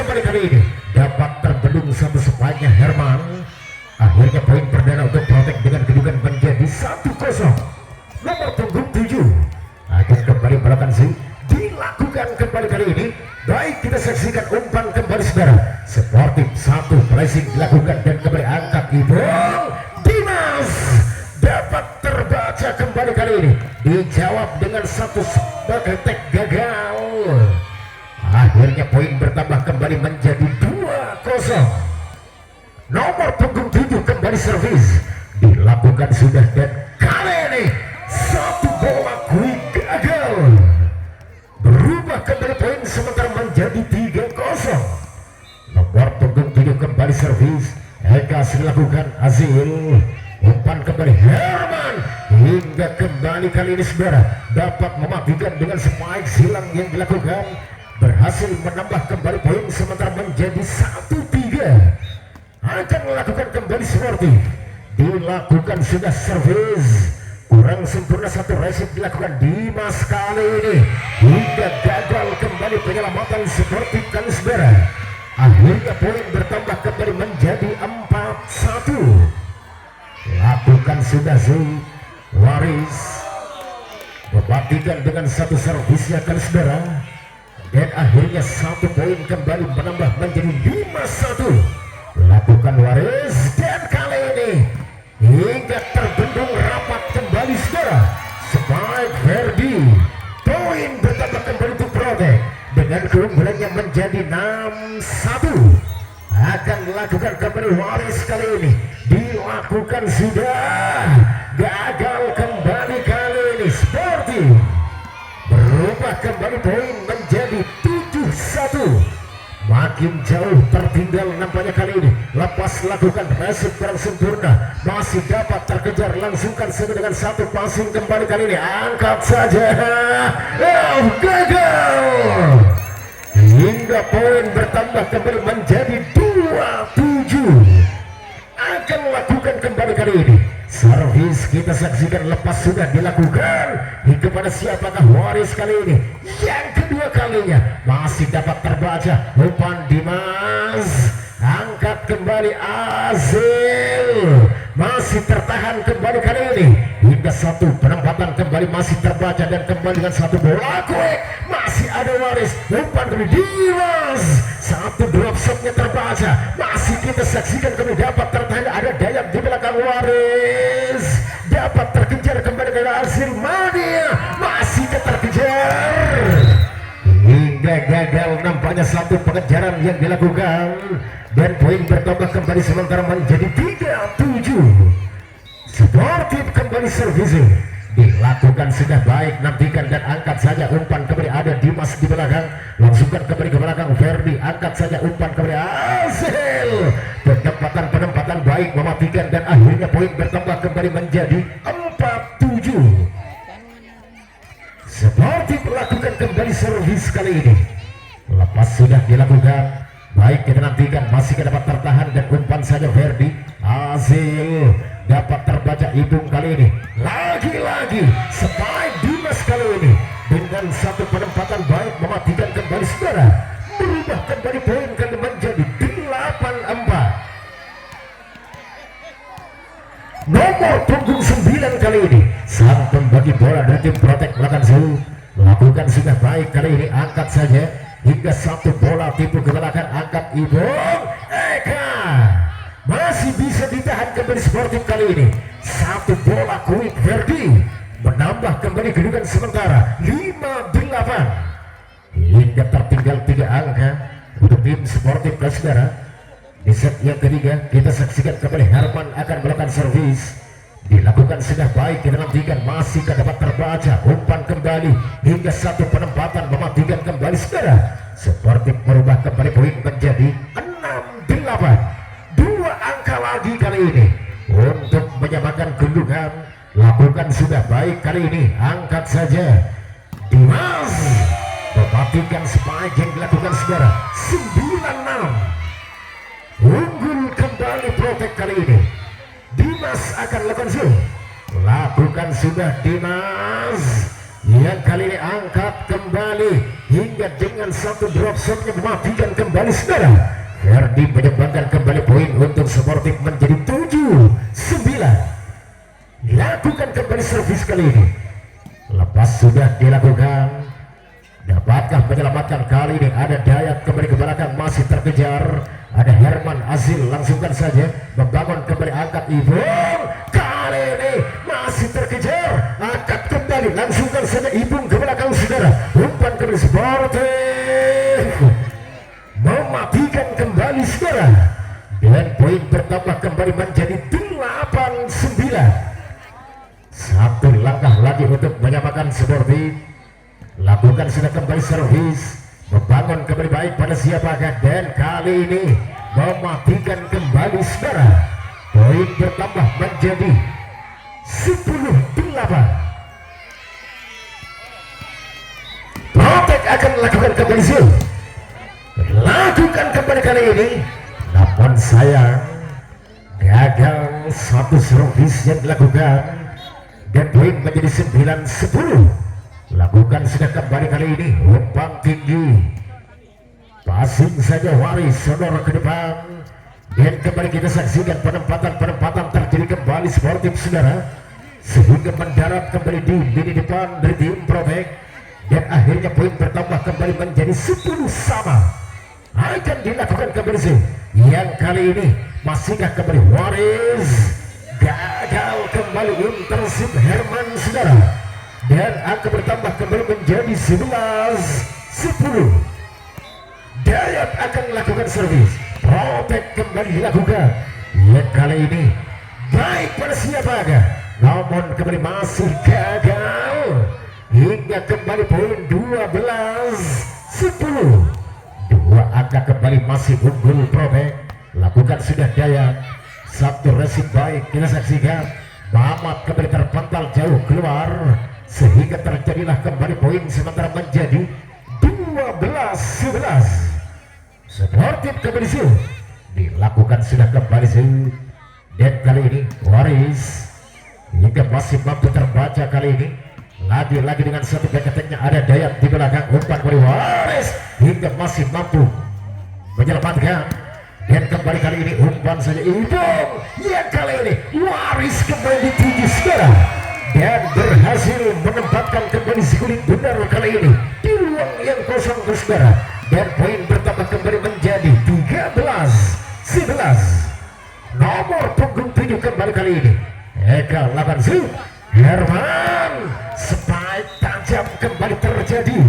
kembali kali ini dapat terbendung satu spike-nya Herman. Akhirnya poin perdana untuk Protek dengan kedudukan menjadi 1-0. Nomor punggung 7 akan kembali melakukan sih dilakukan kembali kali ini. Baik, kita saksikan umpan kembali saudara. Sportif satu pressing dilakukan dan kembali angkat Ibong. Dimas dapat terbaca kembali kali ini, dijawab dengan satu sebagai tek gagal. Akhirnya poin bertambah kembali menjadi 2-0. Nomor punggung 7 kembali servis dilakukan sudah dan kali ini satu bola quick gagal, berubah kembali poin sementara menjadi 3-0. Nomor punggung 7 kembali servis Eka dilakukan Azil, umpan kembali Herman hingga kembali kali ini saudara dapat mematikan dengan spike silang yang dilakukan, berhasil menambah kembali poin sementara menjadi 1-3. Akan melakukan kembali sportif, dilakukan sudah servis kurang sempurna, satu resip dilakukan Dimas kali ini hingga gagal kembali penyelamatan sportif kali saudara. Akhirnya poin bertambah kembali menjadi 4-1. Lakukan sudah Zul Waris mematikan dengan satu servisnya kali saudara, dan akhirnya satu poin kembali menambah menjadi 5-1. Lakukan Waris dan kali ini hingga terbendung rapat kembali saudara. Spike Verdi, poin bertambah kembali untuk Protek dengan keunggulannya menjadi 6-1. Akan melakukan kembali Waris kali ini dilakukan sudah gagal kembali kali ini. Sportif berubah kembali poin menjadi 7-1. Makin jauh tertinggal nampaknya kali ini. Lepas lakukan resip kurang sempurna, masih dapat terkejar, langsungkan saja dengan satu passing kembali kali ini. Angkat saja, gagal. Hingga poin bertambah kembali menjadi 2-7. Akan melakukan kembali kali ini servis, kita saksikan lepas sudah dilakukan hingga pada siapakah Waris kali ini. Yang kedua kalinya masih dapat terbaca umpan Dimas, angkat kembali Azil, masih tertahan kembali kali ini hingga satu penempatan kembali masih terbaca dan kembali dengan satu bola quick, masih ada Waris, umpan dari Dimas, satu drop shotnya terbaca, masih kita saksikan kembali dapat tertahan, ada Dayat di belakang Waris, dapat terkejar kembali ke Azil Mania, masih terkejar hingga gagal. Nampaknya satu pengejaran yang dilakukan dan poin bertambah kembali sementara menjadi 3-7. Sportif kembali servisi dilakukan sudah baik, nantikan dan angkat saja umpan kembali, ada Dimas di belakang, langsungkan kembali ke belakang Verdi, angkat saja umpan kembali Azil, penempatan baik mematikan dan akhirnya poin bertambah kembali menjadi 4-7. Sportif lakukan kembali servis kali ini, lepas sudah dilakukan baik, kita nantikan masih dapat tertahan dan umpan saja Verdi. Azil dapat terbaca Ibung kali ini, lagi-lagi spike Dimas kali ini dengan satu penempatan baik mematikan kembali saudara, berubah kembali poin kali menjadi 8-4. Nomor punggung 9 kali ini sang pembagi bola dari tim Protek lakukan sudah baik kali ini, angkat saja hingga satu bola tipu ke belakang, angkat Ibong Eka, masih bisa ditahan kembali sportif kali ini. Satu bola quick Verdi menambah kembali kedudukan sementara 5-8 hingga tertinggal 3 angka untuk tim sportif saudara. Di set yang ketiga kita saksikan kembali Herman akan melakukan servis, dilakukan sudah baik, kita nantikan masih dapat terbaca umpan kembali hingga satu penempatan mematikan kembali saudara. Sportif merubah kembali poin menjadi 6-8, 2 angka lagi kali ini untuk menyamakan kedudukan. Lakukan sudah baik kali ini, angkat saja Dimas, mematikan spike yang dilakukan saudara. 9-6, unggul kembali Protek kali ini. Dimas akan lakukan zoom, lakukan sudah Dimas yang kali ini angkat kembali hingga dengan satu drop shotnya mematikan kembali saudara. Ferdi menyumbangkan kembali poin untuk Sportif menjadi 7-9. Lakukan kembali servis kali ini. Lepas sudah dilakukan, dapatkah menyelamatkan kali ini? Ada Dayat kembali ke belakang, masih terkejar. Ada Herman Azil, langsungkan saja membangun kembali, angkat Ibung. Kali ini masih terkejar, angkat kembali, langsungkan saja Ibung ke belakang saudara. Umpan kembali Sportif mematikan kembali saudara. Dan poin bertambah kembali menjadi 8-9. Satu langkah lagi untuk menyamakan Sportif. Lakukan sudah kembali servis, membangun kembali baik pada siapakah, dan kali ini mematikan kembali saudara. Poin bertambah menjadi 10-8. Protek akan lakukan kembali zil. Lakukan kembali kali ini, namun sayang gagal satu servis yang dilakukan, dan poin menjadi 9-10. Lakukan sudah kembali kali ini, umpan tinggi, passing saja Waris sonor ke depan, dan kembali kita saksikan penempatan terjadi kembali Sportif saudara, sehingga mendarat kembali di lini depan dari tim Protek, dan akhirnya poin bertambah kembali menjadi 10 sama. Akan dilakukan kembali sih, yang kali ini masihkah kembali Waris, gagal kembali intersip Herman saudara, dan angka bertambah kembali menjadi 11-10. Dayat akan melakukan servis, Protek kembali dilakukan, yang kali ini baik pada siapakah, namun kembali masih gagal, hingga kembali poin 12-10. Dua angka kembali masih unggul Protek. Lakukan sudah Dayat, satu resip baik kita saksikan, Mamat kembali terpental jauh keluar, sehingga terjadilah kembali poin sementara menjadi 12-11. Sportif kembali sih dilakukan sudah kembali sih, dan kali ini Waris hingga masih mampu terbaca kali ini. Lagi-lagi dengan satu keketeknya ada Dayat di belakang, umpan kembali Waris hingga masih mampu menyelamatkan, dan kembali kali ini umpan saja Ibung, yang kali ini Waris kembali dituju sekarang, dan berhasil menempatkan kembali si kuning benar kali ini di ruang yang kosong saudara, dan poin bertambah kembali menjadi 13-11. Nomor punggung 7 kembali kali ini Eka lawan Herman, spike tajam kembali terjadi,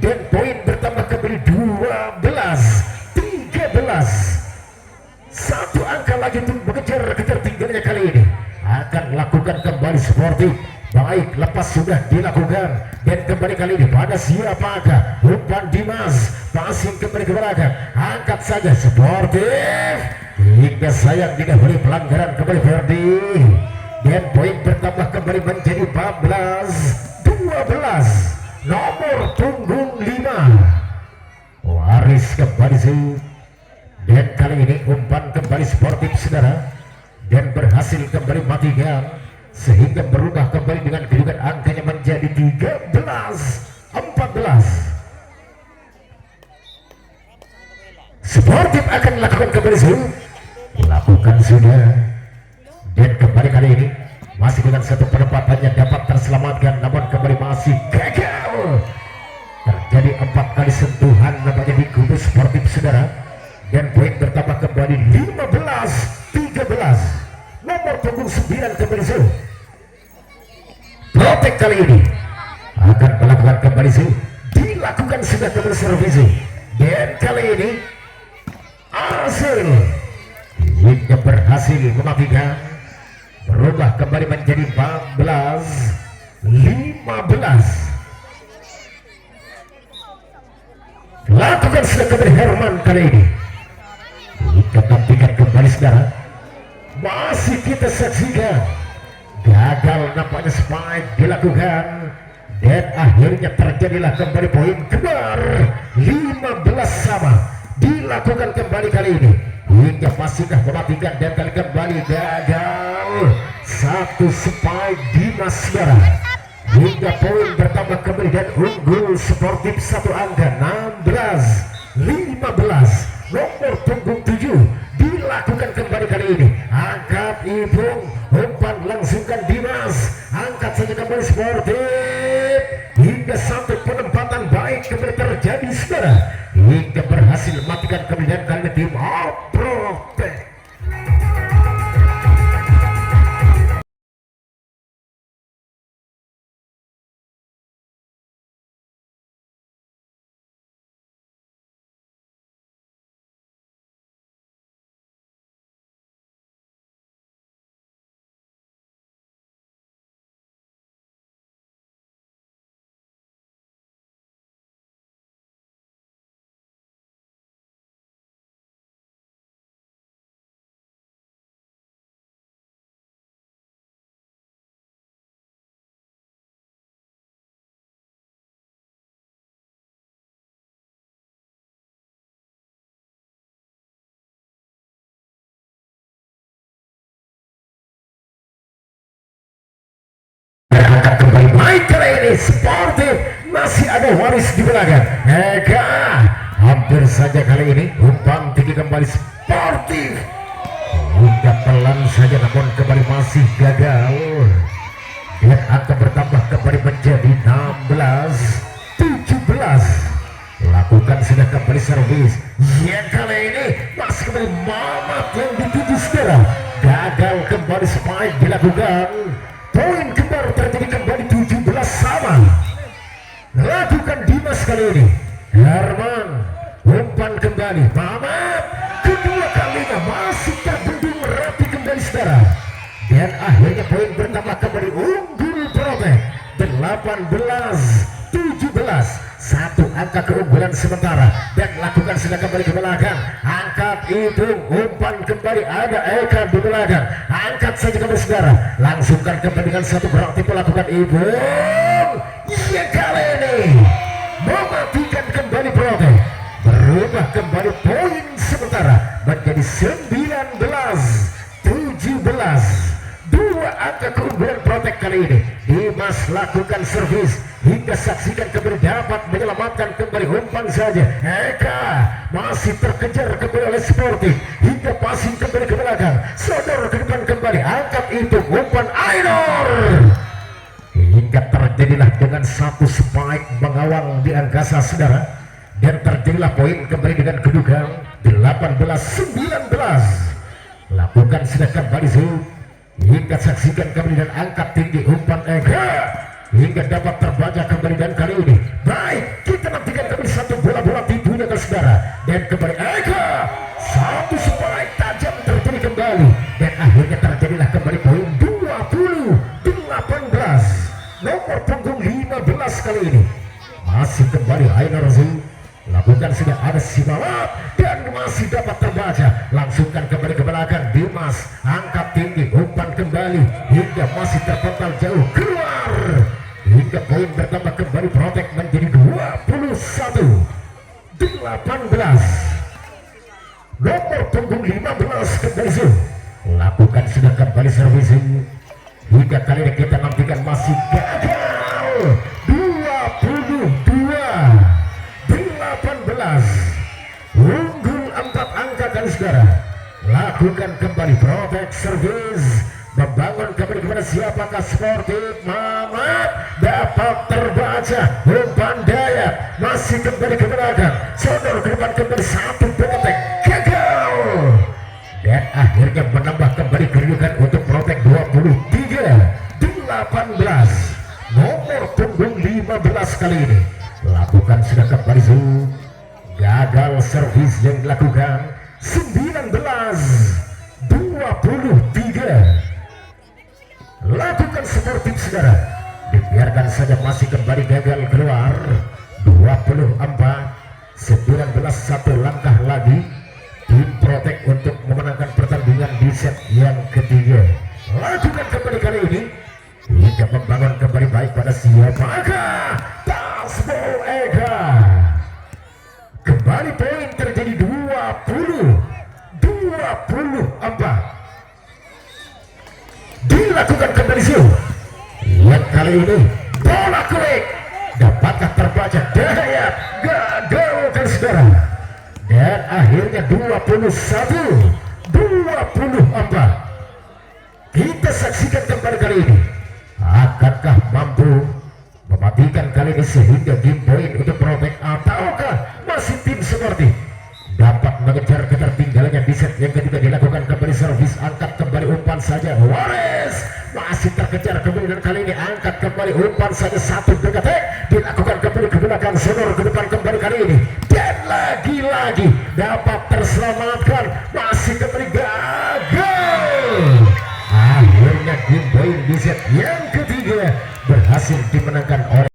dan poin bertambah kembali 12-13. Satu angka lagi untuk mengejar ketertinggalannya kali ini. Akan lakukan kembali Sportif, baik lepas sudah dilakukan, dan kembali kali ini pada siapakah, umpan Dimas, passing kembali ke belakang, angkat saja Sportif, hingga sayang tidak boleh pelanggaran kembali Ferdi, dan poin bertambah kembali menjadi 14-12. Nomor punggung 5 Waris kembali sih, dan kali ini umpan kembali Sportif saudara, dan berhasil kembali matikan, sehingga berubah kembali dengan kedudukan angkanya menjadi 13-14. Sportif akan lakukan kembali sih, lakukan sudah, dan kembali kali ini masih dengan satu penempatannya dapat terselamatkan, namun kembali masih gagal. Terjadi 4 kali sentuhan namanya di kubu Sportif saudara, dan poin bertambah kembali 15-13. Nomor punggung 9 kembali sih. Protek kali ini akan melakukan kembali sih, dilakukan sudah kembali servisi, dan kali ini Azil hingga berhasil mematikan, berubah kembali menjadi 14-15. Lakukan sudah kembali Herman kali ini, diketapikan kembali saudara, masih kita saksikan gagal nampaknya spike dilakukan, dan akhirnya terjadilah kembali poin keluar 15 sama. Dilakukan kembali kali ini, hingga masihkah mematikan, dan kali kembali gagal satu spike Dimas saudara, hingga poin bertambah kembali dan unggul sportif satu angka 16-15. Nomor punggung 7 dilakukan kembali kali ini, angkat Ibung, umpan langsungkan Dimas, angkat saja kembali sportif hingga satu penempatan baik kembali terjadi saudara, hingga berhasil matikan kemudian kali tim Protek. Angkat kembali baik kali ini sportif, masih ada waris di belakang Eka, hampir saja kali ini umpan tinggi kembali sportif hingga pelan saja namun kembali masih gagal dan akan bertambah kembali menjadi 16-17. Lakukan sudah kembali servis yang kali ini masih kembali Mamat yang dituju saudara, gagal kembali spike dilakukan. Poin kembar terjadi kembali 17 sama. Lakukan Dimas kali ini. Herman umpan kembali. Mamat kedua kalinya masih terbendung rapi kembali saudara. Dan akhirnya poin bertambah kembali unggul Protek 18-17. Satu angka keunggulan sementara dan lakukan sudah kembali ke belakang, angkat itu umpan kembali ada Eka di belakang, angkat saja kembali saudara, langsungkan kembali dengan satu gerak tipe lakukan ibu ya kali ini mematikan kembali Protek, berubah kembali poin sementara menjadi 19-17. Dua angka keunggulan Protek kali ini. Dimas lakukan servis hingga saksikan kembali dapat menyelamatkan kembali umpan saja. Eka masih terkejar kembali oleh sportif hingga passing kembali ke belakang, sodor ke depan kembali, angkat itu umpan Ainur hingga terjadilah dengan satu spike mengawang di angkasa saudara, dan terjadilah poin kembali dengan kedudukan 18-19. Lakukan sudah kembali hingga saksikan kembali dan angkat tinggi umpan Eka hingga dapat terbaca kembali, dan kali ini baik kita nantikan kembali satu bola-bola tipunya ke saudara, dan kembali Eka satu spike tajam terjadi kembali, dan akhirnya terjadilah kembali poin 20-18. Nomor punggung 15 kali ini masih kembali Ainur lakukan sudah ada Simalap dan masih dapat terbaca, langsungkan kembali ke belakang Dimas, angkat tinggi umpan kembali hingga masih terpental jauh keluar, hingga poin bertambah kembali Protek menjadi 21-18. Nomor punggung 15 kembali lakukan sudah kembali servicing hingga kali ini kita nantikan masih gagal 22-18. Unggul 4 angka kali saudara. Lakukan kembali Protek service, membangun kembali kepada siapakah sportif. Mamat dapat terbaca umpan Dayat masih kembali ke belakang, sodor ke depan kembali satu Protek gagal, dan akhirnya menambah kembali kedudukan untuk Protek 23-18. Nomor punggung 15 kali ini lakukan sudah kembali gagal servis yang dilakukan 19-23. Lakukan sportif saudara, dibiarkan saja masih kembali gagal keluar 24-19. Satu langkah lagi tim Protek untuk memenangkan pertandingan di set yang ketiga. Lakukan kembali kali ini hingga membangun kembali baik pada siapakah Tasbol Eka. Kembali poin terjadi 20-24. Dilakukan kembali yang kali ini bola quick, dapatkah terbaca Dayat gagalkan saudara, dan akhirnya 21-24. Kita saksikan kembali kali ini, akankah mampu mematikan kali ini sehingga game point untuk Protek, ataukah masih tim seperti dapat mengejar ketertinggalannya di set yang ketiga. Dilakukan kembali servis, angkat kembali umpan saja, Wallace masih terkejar kembali, dan kali ini angkat kembali umpan saja, satu BKT dilakukan kembali ke belakang, sonor ke depan kembali kali ini, dan lagi-lagi dapat terselamatkan, masih kembali gagal. Akhirnya game point di set yang ketiga berhasil dimenangkan oleh